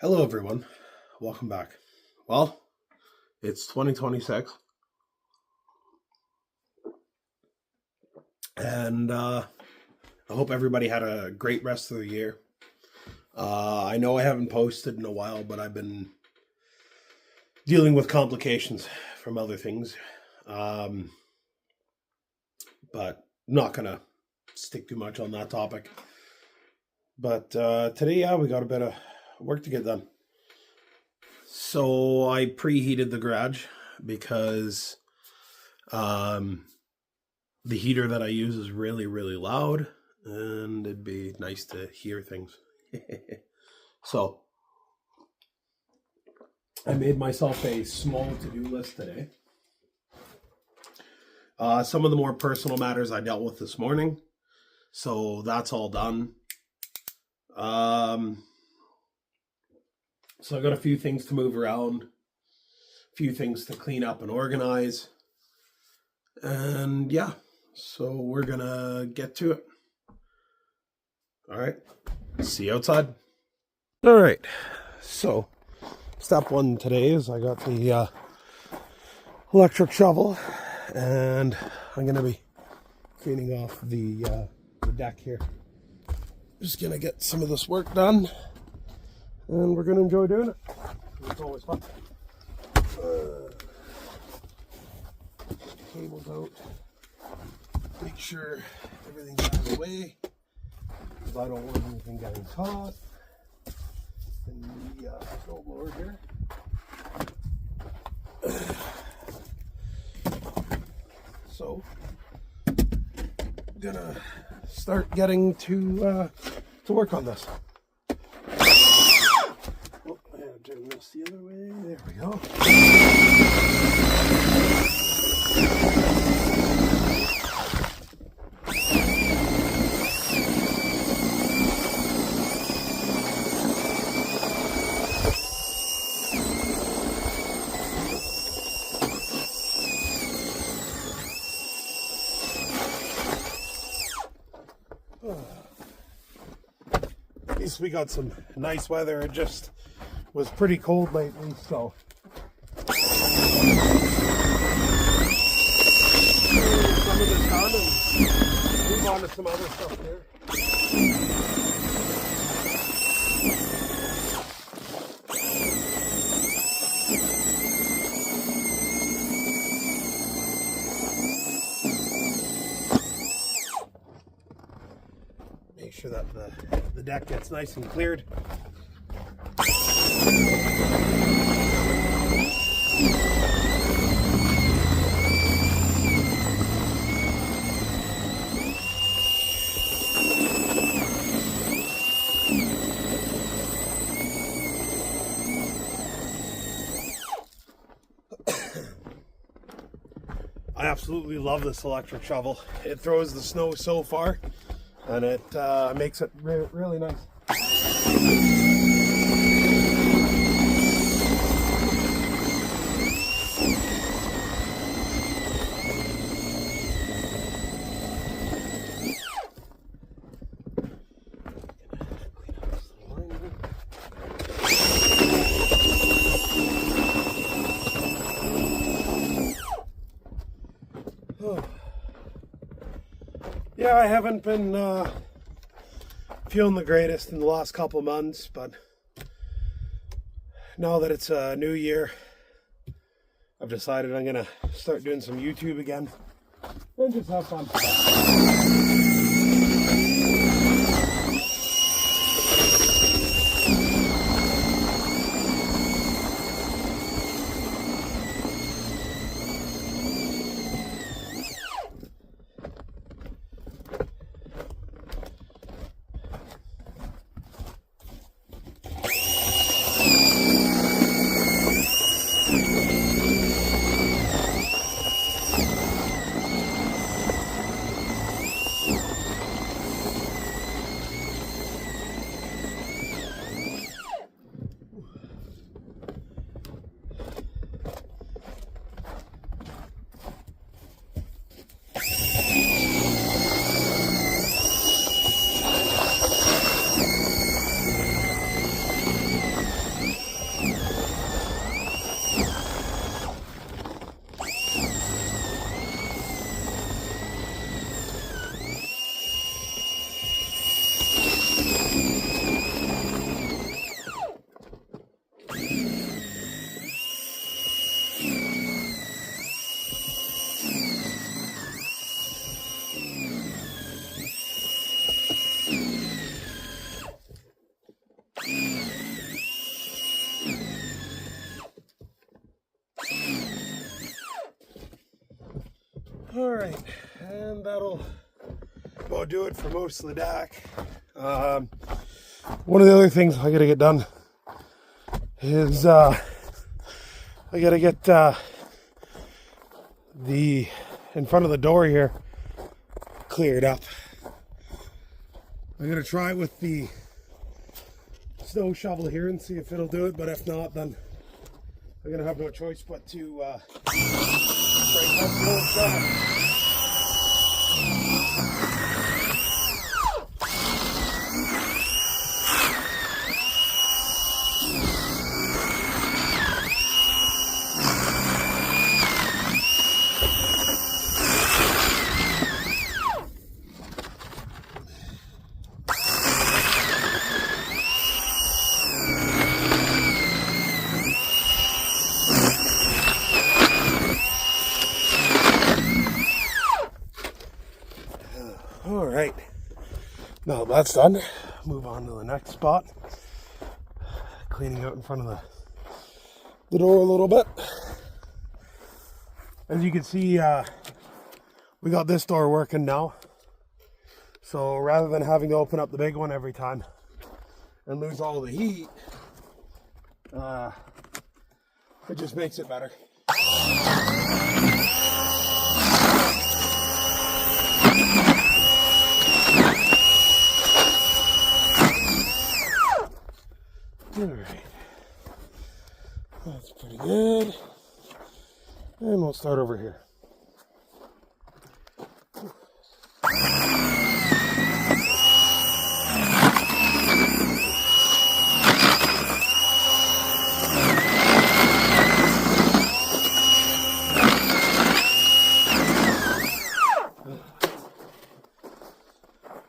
Hello, everyone. Welcome back. Well, it's 2026, and I hope everybody had a great rest of the year. I know I haven't posted in a while, but I've been dealing with complications from other things. But not going to stick too much on that topic. But today, we got a bit of work to get done. So I preheated the garage because the heater that I use is really, really loud, and it'd be nice to hear things. So I made myself a small to-do list today. Some of the more personal matters I dealt with this morning, so that's all done. So I got a few things to move around, a few things to clean up and organize. And yeah, so we're gonna get to it. All right, see you outside. All right, so step one today is I got the electric shovel, and I'm gonna be cleaning off the deck here. Just gonna get some of this work done, and we're gonna enjoy doing it. It's always fun. Cables out. Make sure everything's out of the way, because I don't want anything getting caught. And the snowblower here. So, gonna start getting to work on this. Oh, I gotta turn this the other way. There we go. At least we got some nice weather. It just was pretty cold lately, so some of this done and move on to some other stuff there. Make sure that the deck gets nice and cleared. I absolutely love this electric shovel. It throws the snow so far, and it makes it really nice. Yeah, I haven't been feeling the greatest in the last couple months, but now that it's a new year, I've decided I'm gonna start doing some YouTube again and just have fun. All right, and that'll about do it for most of the deck. One of the other things I gotta get done is I gotta get the in front of the door here cleared up. I'm gonna try with the snow shovel here and see if it'll do it, but if not, then I'm gonna have no choice but to break up the old shovel. All right, now that's done, move on to the next spot. Cleaning out in front of the door a little bit. As you can see, we got this door working now. So rather than having to open up the big one every time and lose all the heat, it just makes it better. Alright, that's pretty good. And we'll start over here.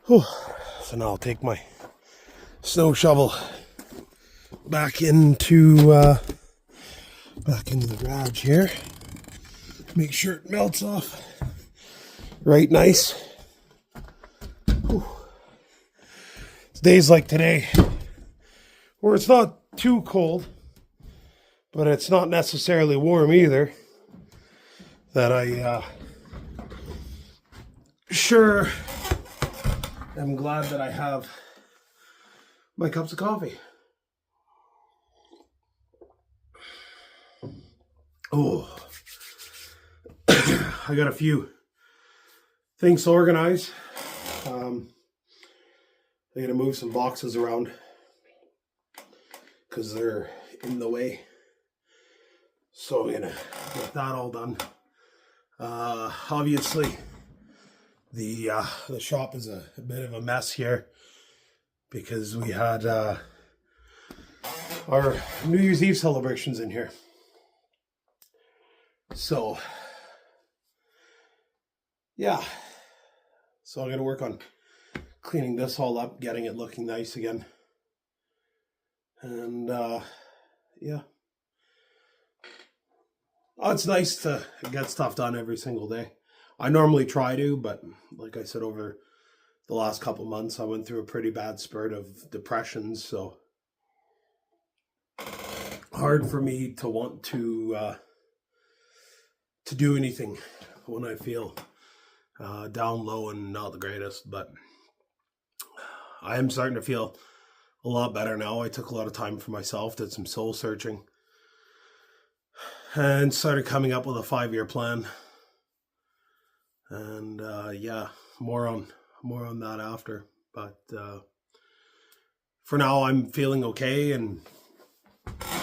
Whew. So now I'll take my snow shovel back into the garage here. Make sure it melts off right nice. Whew. It's days like today where it's not too cold, but it's not necessarily warm either, that I sure am glad that I have my cups of coffee. Oh, I got a few things to organize. I'm gonna move some boxes around because they're in the way. So I'm gonna get that all done. Obviously, the shop is a bit of a mess here because we had our New Year's Eve celebrations in here. So, yeah. So I'm going to work on cleaning this all up, getting it looking nice again. And, yeah. Oh, it's nice to get stuff done every single day. I normally try to, but like I said, over the last couple months, I went through a pretty bad spurt of depression, so hard for me to want to do anything when I feel down low and not the greatest, but I am starting to feel a lot better now. I took a lot of time for myself, did some soul searching, and started coming up with a 5-year plan. And yeah, more on that after. But for now, I'm feeling okay, and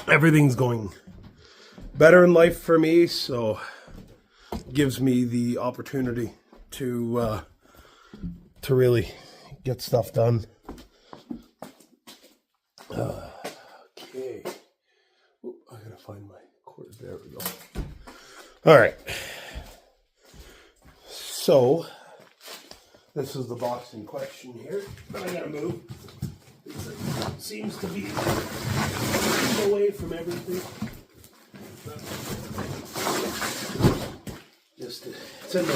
everything's going better in life for me. So gives me the opportunity to really get stuff done. Okay. Ooh, I gotta find my cord. There we go. All right. So this is the box in question here that I gotta move. It seems to be away from everything. Just it's in there.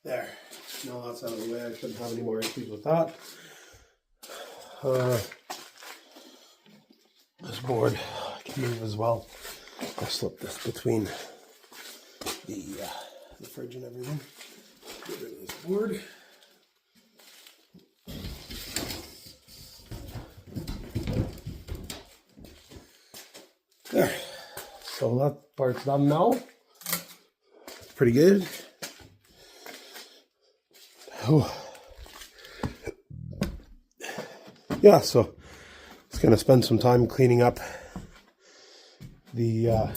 There. No, that's out of the way. I shouldn't have any more issues with that. This board can move as well. I'll slip this between the fridge and everything. Get rid of this board. There. So that part's done now. Pretty good. Oh. Yeah, so it's gonna spend some time cleaning up the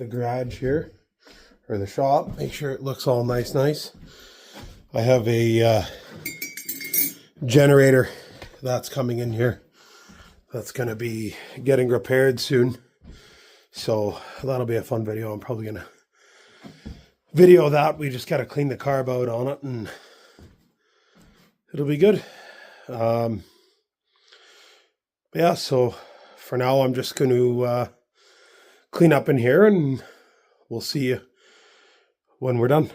garage here, or the shop. Make sure it looks all nice. I have a generator that's coming in here. That's gonna be getting repaired soon. So that'll be a fun video. I'm probably gonna video that. We just gotta clean the carb out on it and it'll be good. Yeah, so for now I'm just going to clean up in here and we'll see you when we're done.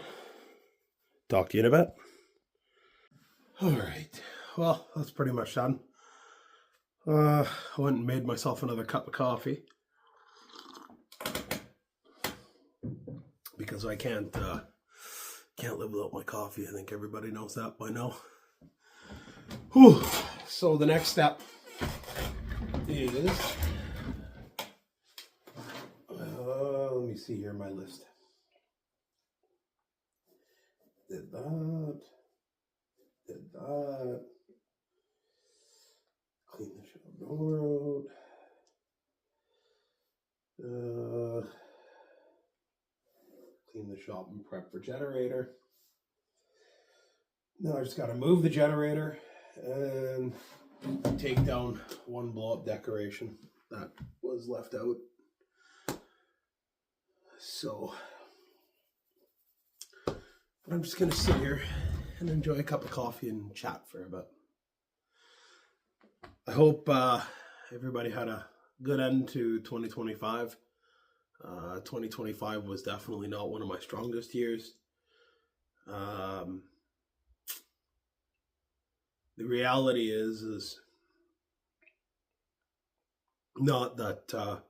Talk to you in a bit. All right, well, that's pretty much done. I went and made myself another cup of coffee because I can't live without my coffee. I think everybody knows that by now. Whew. So the next step is, let me see here, my list. Did that. Clean the shop door out. Clean the shop and prep for generator. Now I just got to move the generator and take down one blow-up decoration that was left out. So I'm just gonna sit here and enjoy a cup of coffee and chat for a bit. I hope everybody had a good end to 2025. 2025 was definitely not one of my strongest years. The reality is not that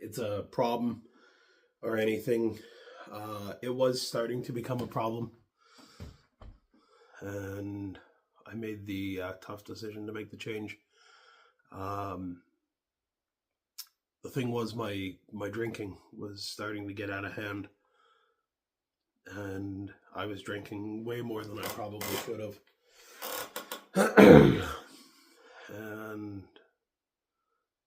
it's a problem or anything. It was starting to become a problem, and I made the tough decision to make the change. The thing was, my drinking was starting to get out of hand, and I was drinking way more than I probably should have. And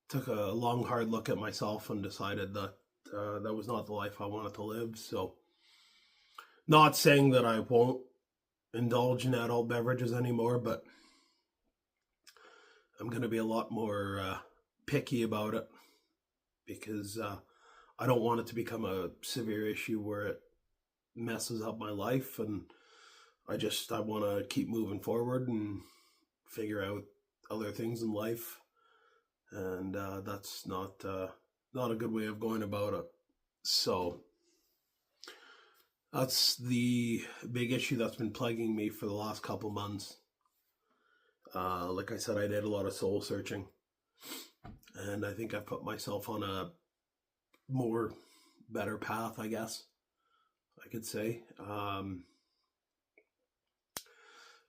took a long, hard look at myself and decided that that was not the life I wanted to live. So, not saying that I won't indulge in adult beverages anymore, but I'm going to be a lot more picky about it because I don't want it to become a severe issue where it messes up my life, and I want to keep moving forward and figure out other things in life, and that's not a good way of going about it. So that's the big issue that's been plaguing me for the last couple months. Like I said, I did a lot of soul searching, and I think I've put myself on a better path, I guess I could say.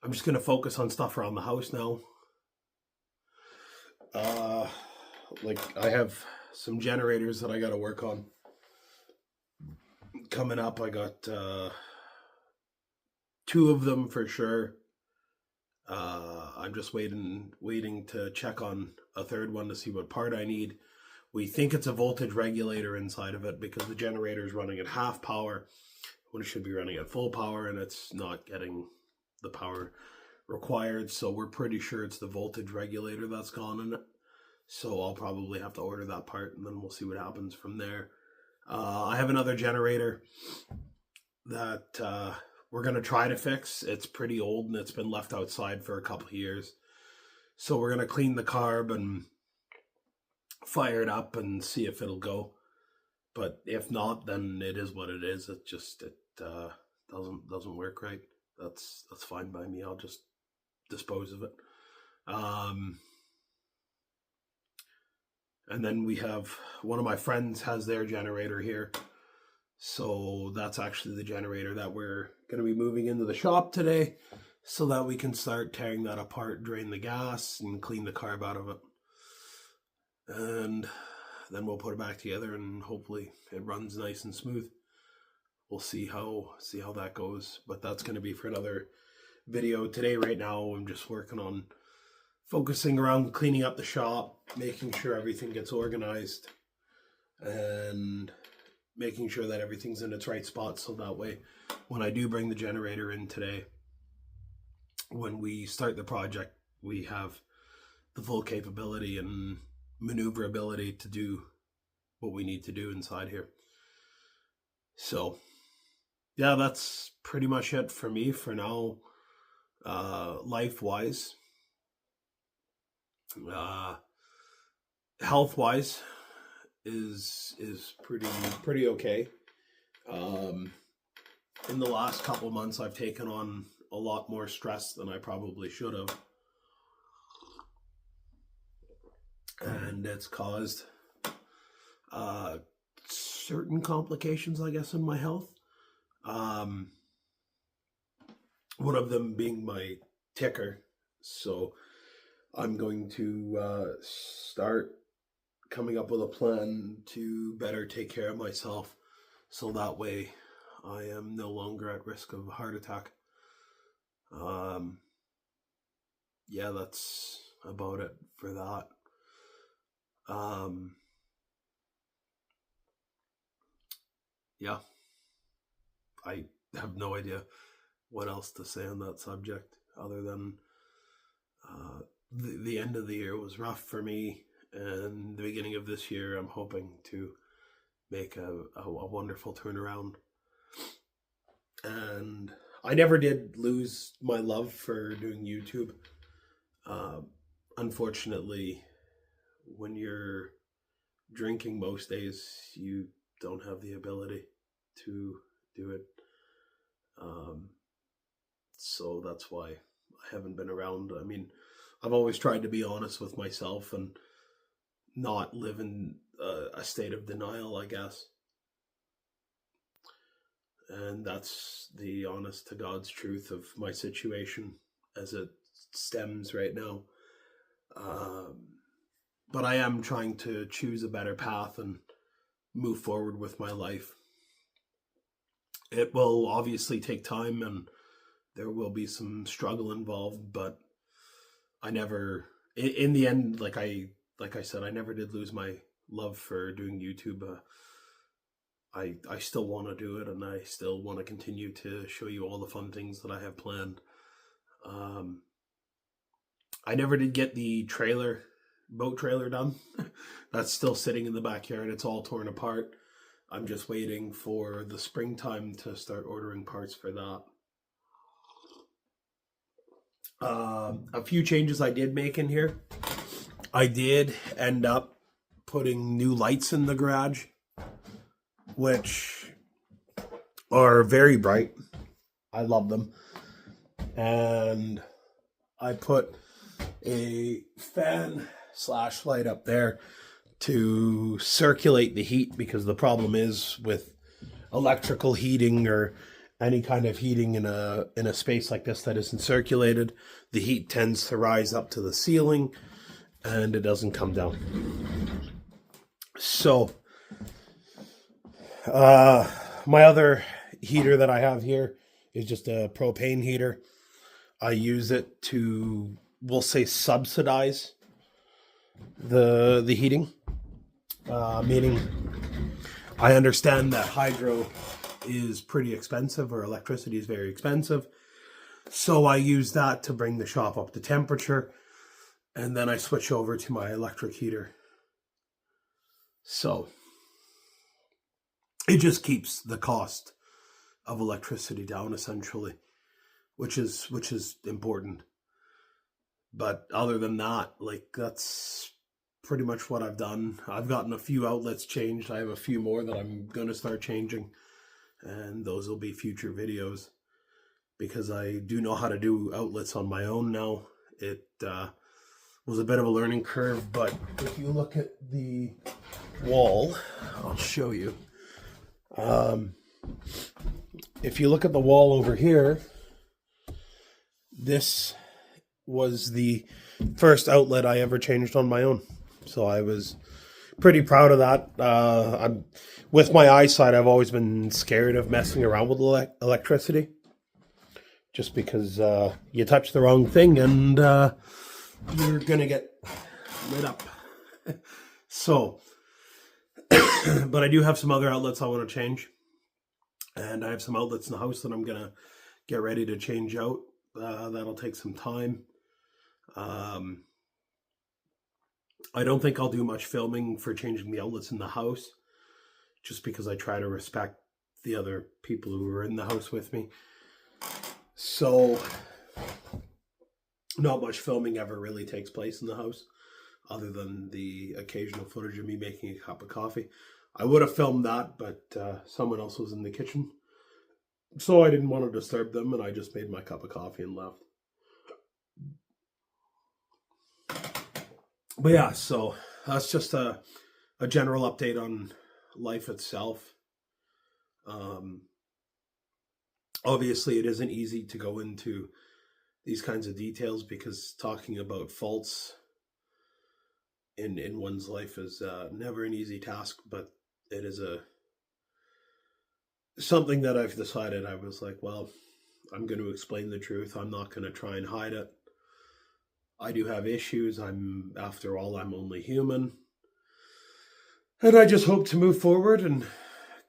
I'm just going to focus on stuff around the house now. Like I have some generators that I got to work on coming up. I got 2 of them for sure. I'm just waiting to check on a third one to see what part I need. We think it's a voltage regulator inside of it because the generator is running at half power when it should be running at full power, and it's not getting the power required. So we're pretty sure it's the voltage regulator that's gone in it. So I'll probably have to order that part, and then we'll see what happens from there. I have another generator that we're going to try to fix. It's pretty old, and it's been left outside for a couple of years. So we're going to clean the carb and fire it up and see if it'll go. But if not, then it is what it is. It doesn't work right. that's fine by me. I'll just dispose of it. And then we have one of my friends has their generator here. So that's actually the generator that we're going to be moving into the shop today so that we can start tearing that apart, drain the gas, and clean the carb out of it. And then we'll put it back together and hopefully it runs nice and smooth. We'll see how that goes, but that's going to be for another video. Today, right now, I'm just working on focusing around cleaning up the shop, making sure everything gets organized, and making sure that everything's in its right spot, so that way when I do bring the generator in today, when we start the project, we have the full capability and maneuverability to do what we need to do inside here. So yeah, that's pretty much it for me for now. Life-wise, health-wise is pretty okay. In the last couple months, I've taken on a lot more stress than I probably should have, and it's caused certain complications, I guess, in my health. One of them being my ticker. So I'm going to start coming up with a plan to better take care of myself, so that way I am no longer at risk of a heart attack. Yeah, that's about it for that. Yeah, I have no idea what else to say on that subject other than the end of the year was rough for me, and the beginning of this year I'm hoping to make a wonderful turnaround. And I never did lose my love for doing YouTube. Unfortunately, when you're drinking most days, you don't have the ability to do it. So that's why I haven't been around. I mean, I've always tried to be honest with myself and not live in a state of denial, I guess. And that's the honest to God's truth of my situation as it stems right now. But I am trying to choose a better path and move forward with my life. It will obviously take time and there will be some struggle involved, but I never, in the end, like I said, I never did lose my love for doing YouTube. I still want to do it, and I still want to continue to show you all the fun things that I have planned. I never did get the boat trailer done. That's still sitting in the backyard. It's all torn apart. I'm just waiting for the springtime to start ordering parts for that. A few changes I did make in here. I did end up putting new lights in the garage, which are very bright. I love them. And I put a fan / light up there to circulate the heat, because the problem is with electrical heating or any kind of heating in a space like this that isn't circulated, the heat tends to rise up to the ceiling and it doesn't come down. So my other heater that I have here is just a propane heater. I use it to, we'll say, subsidize the heating, meaning I understand that hydro is pretty expensive, or electricity is very expensive. So I use that to bring the shop up to temperature, and then I switch over to my electric heater. So it just keeps the cost of electricity down, essentially, which is important. But other than that, like, that's pretty much what I've done. I've gotten a few outlets changed. I have a few more that I'm going to start changing, and those will be future videos. because I do know how to do outlets on my own now. It was a bit of a learning curve, but if you look at the wall, I'll show you. If you look at the wall over here, this was the first outlet I ever changed on my own. So I was pretty proud of that. With my eyesight, I've always been scared of messing around with electricity. Just because you touch the wrong thing and you're going to get lit up. So, but I do have some other outlets I want to change. And I have some outlets in the house that I'm going to get ready to change out. That'll take some time. I don't think I'll do much filming for changing the outlets in the house, just because I try to respect the other people who are in the house with me. So not much filming ever really takes place in the house, other than the occasional footage of me making a cup of coffee. I would have filmed that, but someone else was in the kitchen, so I didn't want to disturb them, and I just made my cup of coffee and left. But yeah, so that's just a general update on life itself. Obviously, it isn't easy to go into these kinds of details, because talking about faults in one's life is never an easy task, but it is something that I've decided. I was like, well, I'm going to explain the truth. I'm not going to try and hide it. I do have issues. After all, I'm only human. And I just hope to move forward and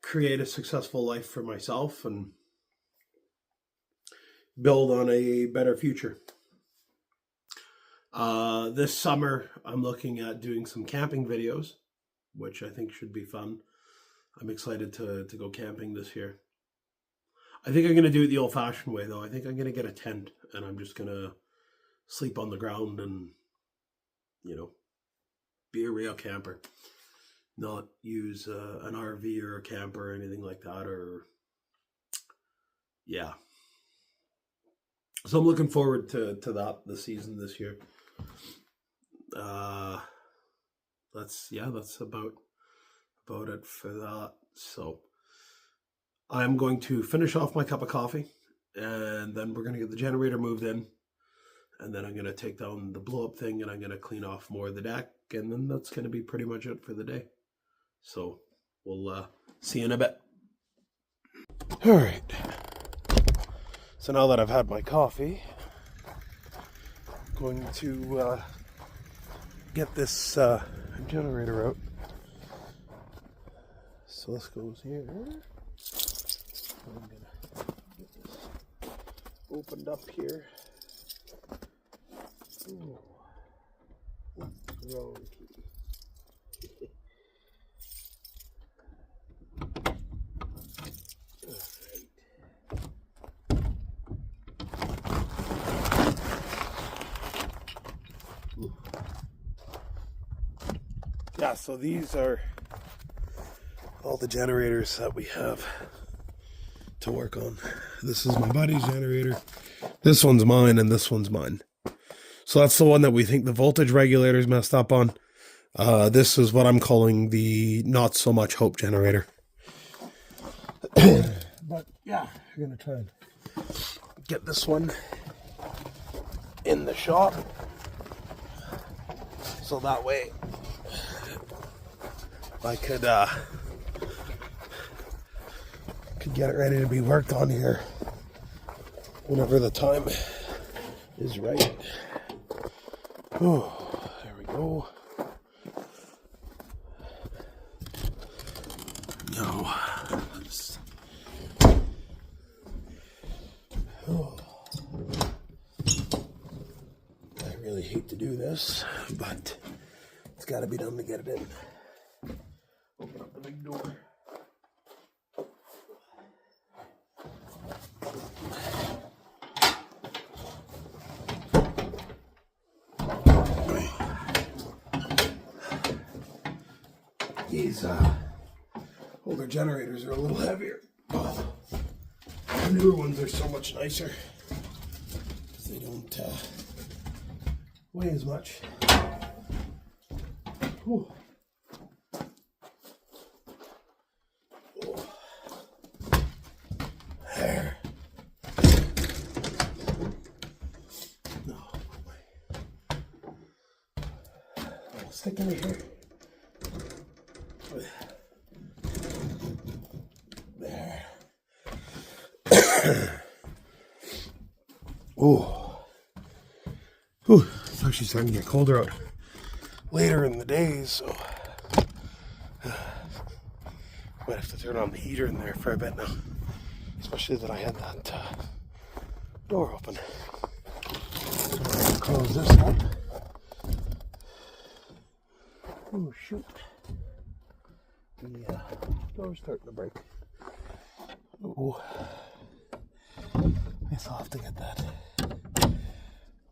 create a successful life for myself and build on a better future. This summer, I'm looking at doing some camping videos, which I think should be fun. I'm excited to go camping this year. I think I'm going to do it the old-fashioned way, though. I think I'm going to get a tent, and I'm just going to sleep on the ground and, be a real camper. Not use an RV or a camper or anything like that, yeah. So I'm looking forward to that this season this year. That's about it for that. So I'm going to finish off my cup of coffee, and then we're going to get the generator moved in, and then I'm going to take down the blow up thing, and I'm going to clean off more of the deck, and then that's going to be pretty much it for the day. So we'll see you in a bit. All right. So now that I've had my coffee, I'm going to get this generator out. So this goes here. I'm going to get this opened up here. Ooh. Wrong key. Yeah, so these are all the generators that we have to work on. This is my buddy's generator. This one's mine, and this one's mine. So that's the one that we think the voltage regulator's messed up on. This is what I'm calling the not so much hope generator. But yeah, we're gonna try and get this one in the shop, so that way I could get it ready to be worked on here whenever the time is right. Oh, there we go. No. I really hate to do this, but it's got to be done to get it in. Open up the big door. These older generators are a little heavier. Oh. newer ones are so much nicer. They don't weigh as much. Whew. Oh. There. No. I'll stick it right here. There. Oh. Whew, it's actually starting to get colder out later in the day, so might have to turn on the heater in there for a bit now, especially that I had that door open. So I'm going to close this up. Oh shoot, the door's starting to break. Oh, I guess I'll have to get that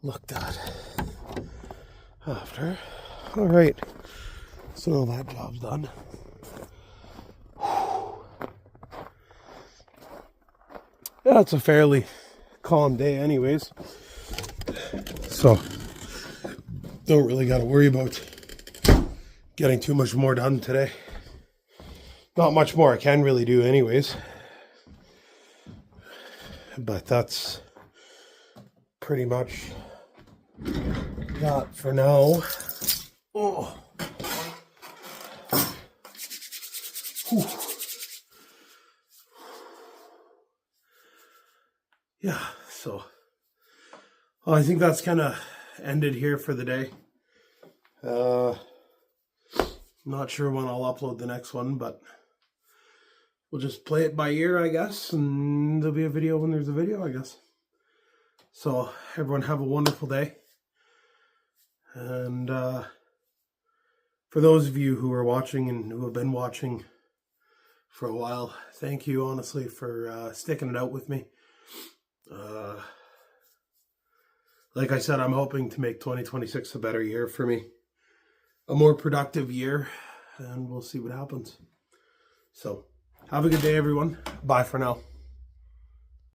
looked at after. All right, so that job's done. Yeah, it's a fairly calm day anyways, so don't really got to worry about getting too much more done today. Not much more I can really do anyways, but that's pretty much that for now. Oh. Whew. Yeah, so I think that's kind of ended here for the day. Not sure when I'll upload the next one, but we'll just play it by ear, I guess, and there'll be a video when there's a video, I guess. So everyone have a wonderful day. And for those of you who are watching and who have been watching for a while, thank you honestly for sticking it out with me. Like I said, I'm hoping to make 2026 a better year for me, a more productive year, and we'll see what happens. So have a good day, everyone. Bye for now.